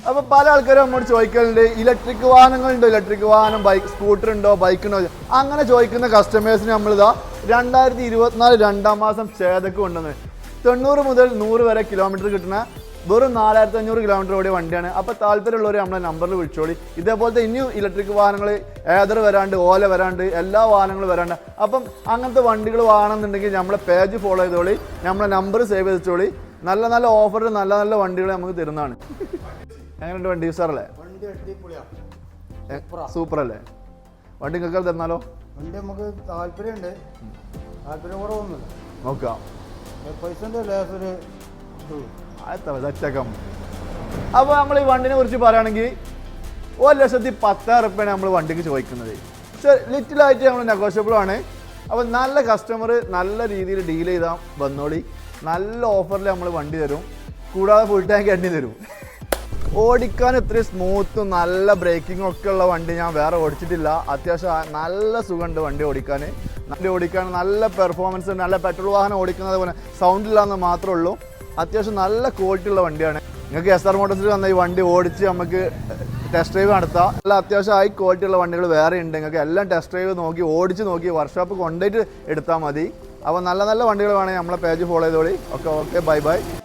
അപ്പോൾ പല ആൾക്കാരും നമ്മോട് ചോദിക്കലുണ്ട് ഇലക്ട്രിക് വാഹനങ്ങളുണ്ടോ, ഇലക്ട്രിക് വാഹനം ബൈക്ക് സ്കൂട്ടർ ഉണ്ടോ, ബൈക്കുണ്ടോ, അങ്ങനെ ചോദിക്കുന്ന കസ്റ്റമേഴ്സിന് നമ്മളിതാ 2024 2-ാം മാസം ചേതക്ക് കൊണ്ടുവന്ന് 90 മുതൽ 100 വരെ കിലോമീറ്റർ കിട്ടുന്ന വെറും 4500 കിലോമീറ്റർ ഓടിയ വണ്ടിയാണ്. അപ്പോൾ താല്പര്യമുള്ളവർ നമ്മളെ നമ്പറിൽ വിളിച്ചോളി. ഇതേപോലത്തെ ഇനിയും ഇലക്ട്രിക് വാഹനങ്ങൾ ഏതർ വരാണ്ട്, ഓല വരാണ്ട്, എല്ലാ വാഹനങ്ങളും വരാണ്ട്. അപ്പം അങ്ങനത്തെ വണ്ടികൾ വാങ്ങണമെന്നുണ്ടെങ്കിൽ നമ്മളെ പേജ് ഫോളോ ചെയ്തോളി, നമ്മളെ നമ്പർ സേവ് ചെയ്തോളി. നല്ല നല്ല ഓഫറിൽ നല്ല നല്ല വണ്ടികൾ നമുക്ക് തരുന്നതാണ്. എങ്ങനെയുണ്ട് വണ്ടി? സാറല്ലേ സൂപ്പർ അല്ലേ? വണ്ടി നിങ്ങൾക്ക് തന്നാലോ? വണ്ടി നമുക്ക് താല്പര്യമുണ്ട്, താല്പര്യം കുറവൊന്നുമില്ല. നോക്കാം പൈസൻ്റെ ലേസൊരു തെറ്റക്കം. അപ്പോൾ നമ്മൾ ഈ വണ്ടിനെ കുറിച്ച് പറയുകയാണെങ്കിൽ 1,10,000 നമ്മൾ വണ്ടിക്ക് ചോദിക്കുന്നത്. പക്ഷേ ലിറ്റിലായിട്ട് നമ്മൾ നെഗോഷ്യബിൾ ആണ്. അപ്പോൾ നല്ല കസ്റ്റമർ നല്ല രീതിയിൽ ഡീൽ ചെയ്താൽ വന്നോളി. നല്ല ഓഫറിൽ നമ്മൾ വണ്ടി തരും, കൂടാതെ ഫുൾ ടാങ്ക് എണ്ണി തരും. ഓടിക്കാൻ ഇത്രയും സ്മൂത്തും നല്ല ബ്രേക്കിങ്ങും ഒക്കെ ഉള്ള വണ്ടി ഞാൻ വേറെ ഓടിച്ചിട്ടില്ല. അത്യാവശ്യം നല്ല സുഖമുണ്ട് വണ്ടി ഓടിക്കാൻ. നല്ല പെർഫോമൻസ് ഉണ്ട്. നല്ല പെട്രോൾ വാഹനം ഓടിക്കുന്നത് പോലെ സൗണ്ട് ഇല്ലാന്ന് മാത്രമേ ഉള്ളൂ. അത്യാവശ്യം നല്ല ക്വാളിറ്റി ഉള്ള വണ്ടിയാണ്. നിങ്ങൾക്ക് SR മോട്ടോഴ്സിൽ വന്ന ഈ വണ്ടി ഓടിച്ച് നമുക്ക് ടെസ്റ്റ് ഡ്രൈവ് നടത്താം. നല്ല അത്യാവശ്യം ഹൈ ക്വാളിറ്റി ഉള്ള വണ്ടികൾ വേറെ ഉണ്ട്. നിങ്ങൾക്ക് എല്ലാം ടെസ്റ്റ് ഡ്രൈവ് നോക്കി ഓടിച്ച് നോക്കി വർക്ക്ഷോപ്പ് കൊണ്ടുപോയിട്ട് എടുത്താൽ മതി. അപ്പോൾ നല്ല നല്ല വണ്ടികൾ വേണമെങ്കിൽ നമ്മളെ പേജ് ഫോളോ ചെയ്തോളി. Okay by.